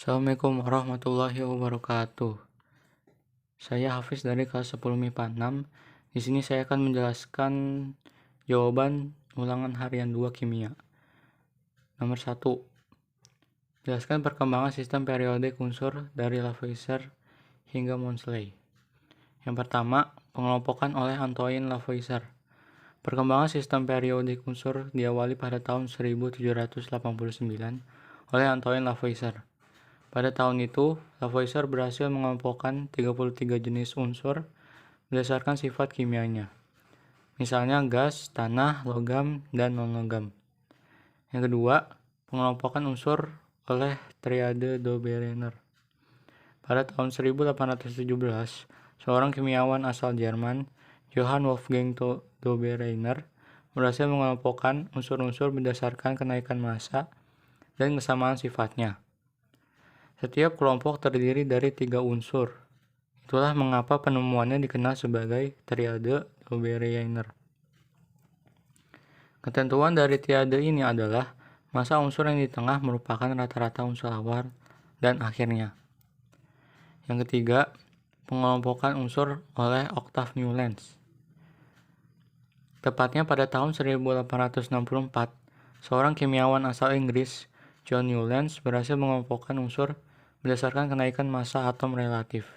Assalamualaikum warahmatullahi wabarakatuh. Saya Hafiz dari kelas 10 MIPA 6. Di sini saya akan menjelaskan jawaban ulangan harian 2 kimia. Nomor 1. Jelaskan perkembangan sistem periodik unsur dari Lavoisier hingga Moseley. Yang pertama, pengelompokan oleh Antoine Lavoisier. Perkembangan sistem periodik unsur diawali pada tahun 1789 oleh Antoine Lavoisier. Pada tahun itu, Lavoisier berhasil mengelompokkan 33 jenis unsur berdasarkan sifat kimianya. Misalnya gas, tanah, logam, dan non-logam. Yang kedua, pengelompokan unsur oleh triade Dobereiner. Pada tahun 1817, seorang kimiawan asal Jerman, Johann Wolfgang Dobereiner, berhasil mengelompokkan unsur-unsur berdasarkan kenaikan massa dan kesamaan sifatnya. Setiap kelompok terdiri dari 3 unsur. Itulah mengapa penemuannya dikenal sebagai triade Dobereiner. Ketentuan dari triade ini adalah massa unsur yang di tengah merupakan rata-rata unsur awal dan akhirnya. Yang ketiga, pengelompokan unsur oleh Octave Newlands. Tepatnya pada tahun 1864, seorang kimiawan asal Inggris, John Newlands, berhasil mengelompokkan unsur berdasarkan kenaikan massa atom relatif.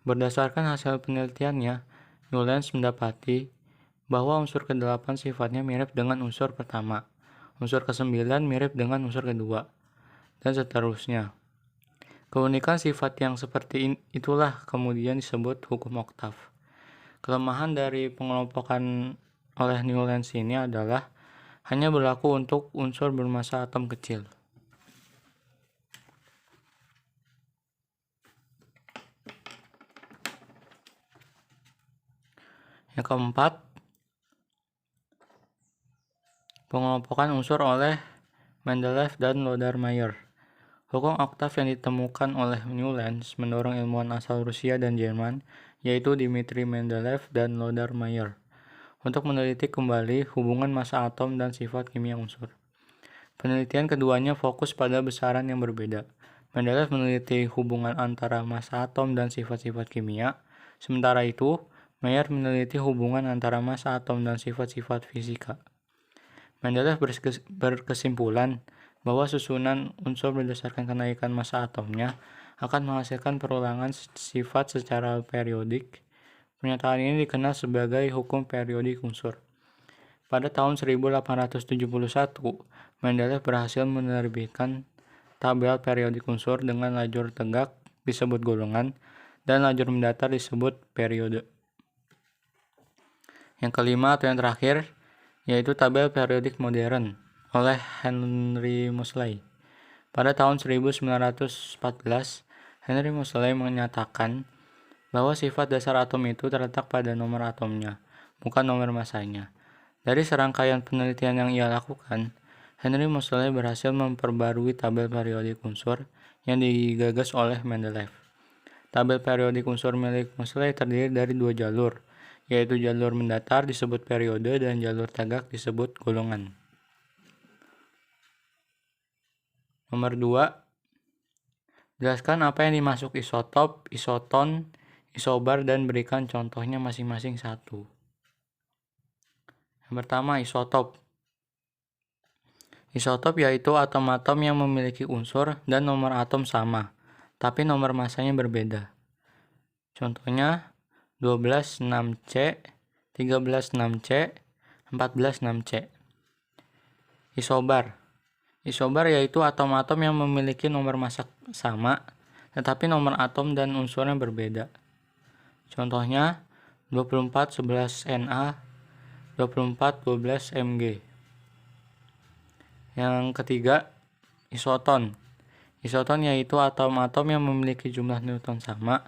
Berdasarkan hasil penelitiannya, Newlands mendapati bahwa unsur ke-8 sifatnya mirip dengan unsur pertama, unsur ke-9 mirip dengan unsur kedua, dan seterusnya. Keunikan sifat yang seperti itulah kemudian disebut hukum oktav. Kelemahan dari pengelompokan oleh Newlands ini adalah hanya berlaku untuk unsur bermassa atom kecil. Yang keempat, pengelompokan unsur oleh Mendeleev dan Lothar-Meyer. Hukum oktav yang ditemukan oleh Newlands mendorong ilmuwan asal Rusia dan Jerman, yaitu Dmitri Mendeleev dan Lothar-Meyer, untuk meneliti kembali hubungan massa atom dan sifat kimia unsur. Penelitian keduanya fokus pada besaran yang berbeda. Mendeleev meneliti hubungan antara massa atom dan sifat-sifat kimia, sementara itu Meyer meneliti hubungan antara massa atom dan sifat-sifat fisika. Mendeleev berkesimpulan bahwa susunan unsur berdasarkan kenaikan massa atomnya akan menghasilkan perulangan sifat secara periodik. Pernyataan ini dikenal sebagai hukum periodik unsur. Pada tahun 1871, Mendeleev berhasil menerbitkan tabel periodik unsur dengan lajur tegak disebut golongan dan lajur mendatar disebut periode. Yang kelima atau yang terakhir yaitu tabel periodik modern oleh Henry Moseley. Pada tahun 1914, Henry Moseley menyatakan bahwa sifat dasar atom itu terletak pada nomor atomnya, bukan nomor massanya. Dari serangkaian penelitian yang ia lakukan, Henry Moseley berhasil memperbarui tabel periodik unsur yang digagas oleh Mendeleev. Tabel periodik unsur milik Moseley terdiri dari 2 jalur, yaitu jalur mendatar disebut periode dan jalur tegak disebut golongan. Nomor 2. Jelaskan apa yang dimaksud isotop, isoton, isobar dan berikan contohnya masing-masing satu. Yang pertama, isotop. Isotop yaitu atom-atom yang memiliki unsur dan nomor atom sama, tapi nomor massanya berbeda. Contohnya 12,6C, 13,6C, 14,6C. Isobar. Isobar yaitu atom-atom yang memiliki nomor massa sama, tetapi nomor atom dan unsurnya berbeda. Contohnya 24,11Na, 24,12Mg. Yang ketiga, isoton. Isoton yaitu atom-atom yang memiliki jumlah neutron sama,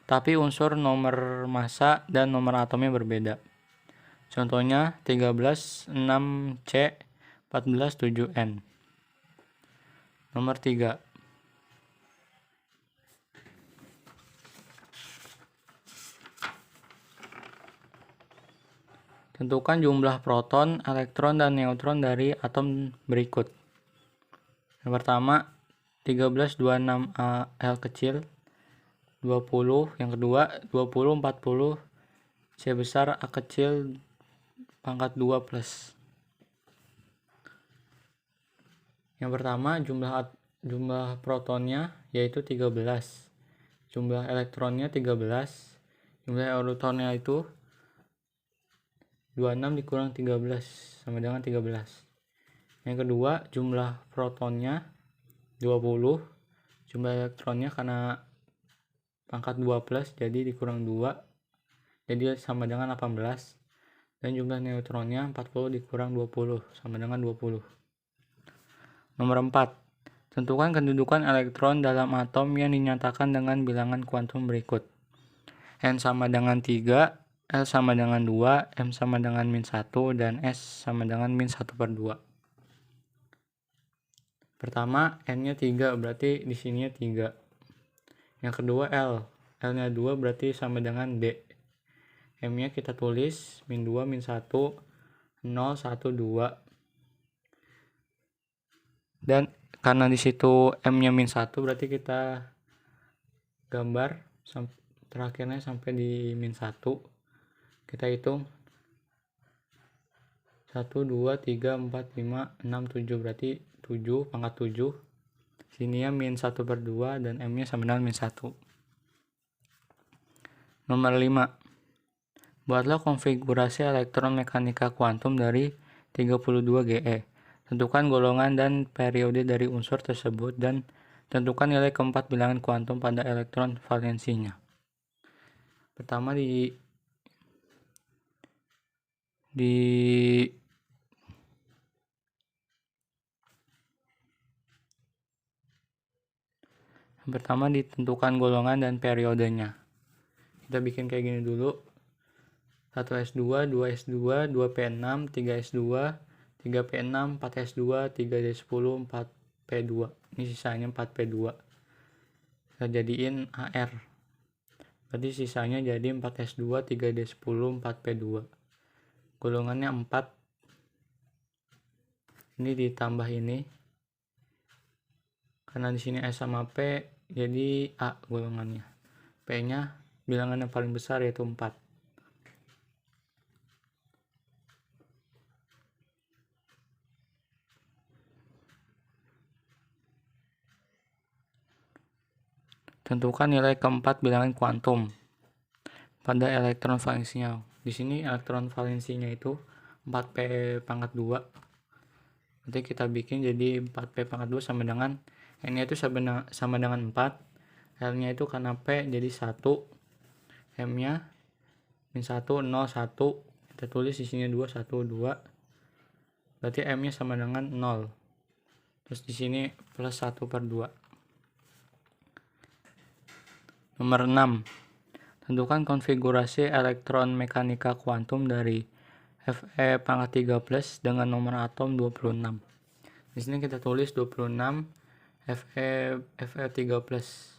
tapi unsur nomor massa dan nomor atomnya berbeda. Contohnya 13,6C, 14,7N. Nomor 3. Tentukan jumlah proton, elektron, dan neutron dari atom berikut. Yang pertama, 13 26 L kecil 20. Yang kedua 20 40 C besar A kecil pangkat 2 plus. Yang pertama jumlah protonnya yaitu 13, jumlah elektronnya 13, jumlah eurotonnya itu 26 dikurang 13 sama dengan 13. Yang kedua jumlah protonnya 20, jumlah elektronnya karena pangkat 2 plus jadi dikurang 2 jadi sama dengan 18, dan jumlah neutronnya 40 dikurang 20 sama dengan 20. Nomor 4. Tentukan kedudukan elektron dalam atom yang dinyatakan dengan bilangan kuantum berikut. N sama dengan 3, L sama dengan 2, M sama dengan -1, dan S sama dengan -1/2. Pertama, N-nya 3, berarti di sini 3. Yang kedua L nya 2 berarti sama dengan D. M-nya kita tulis -2, -1, 0, 1, 2. Dan karena di situ M-nya -1 berarti kita gambar terakhirnya sampai di -1. Kita hitung 1, 2, 3, 4, 5, 6, 7 berarti 7 pangkat 7. Sini ya -1/2 dan M-nya sama dengan -1. Nomor 5. Buatlah konfigurasi elektron mekanika kuantum dari 32 GeV. Tentukan golongan dan periode dari unsur tersebut dan tentukan nilai keempat bilangan kuantum pada elektron valensinya. Pertama pertama ditentukan golongan dan periodenya. Kita bikin kayak gini dulu. 1s2, 2s2, 2p6, 3s2, 3p6, 4s2, 3d10, 4p2. Ini sisanya 4p2. Kita jadiin AR. Berarti sisanya jadi 4s2, 3d10, 4p2. Golongannya 4. Ini ditambah ini. Karena di sini S sama P, jadi A golongannya. P-nya bilangan yang paling besar yaitu 4. Tentukan nilai keempat bilangan kuantum pada elektron valensinya. Di sini elektron valensinya itu 4p pangkat 2. Nanti kita bikin jadi 4p pangkat 2 sama dengan N-nya itu sama dengan 4, L-nya itu karena P jadi 1, M-nya -1, 0, 1. Kita tulis di sini 2, 1, 2. Berarti M-nya sama dengan 0. Terus di sini plus 1/2. Nomor 6. Tentukan konfigurasi elektron mekanika kuantum dari Fe pangkat 3 plus dengan nomor atom 26. Di sini kita tulis 26 Fe 3 plus.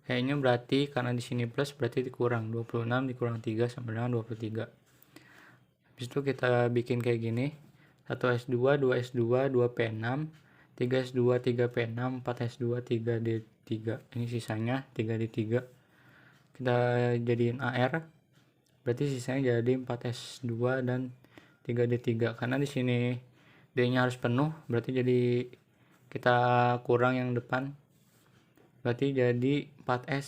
E-nya berarti karena di sini plus berarti dikurang 26 dikurang 3 sama dengan 23. Habis itu kita bikin kayak gini. 1s2, 2s2, 2p6, 3s2, 3p6, 4s2, 3d3. Ini sisanya 3d3. Kita jadiin AR. Berarti sisanya jadi 4s2 dan 3d3. Karena di sini D-nya harus penuh, berarti jadi kita kurang yang depan. Berarti jadi 4s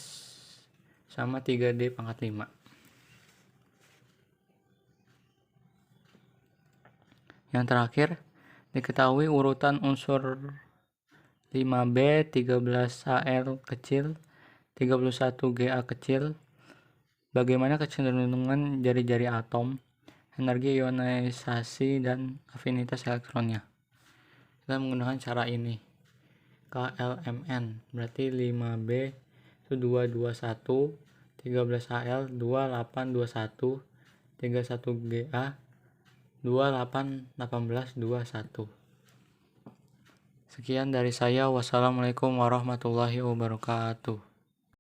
sama 3d pangkat 5. Yang terakhir, diketahui urutan unsur 5B, 13Al kecil, 31Ga kecil. Bagaimana kecenderungan jari-jari atom, energi ionisasi, dan afinitas elektronnya. Kita menggunakan cara ini. KLMN berarti 5B itu 221, 13Al 2821, 31Ga 281821. Sekian dari saya. Wassalamualaikum warahmatullahi wabarakatuh.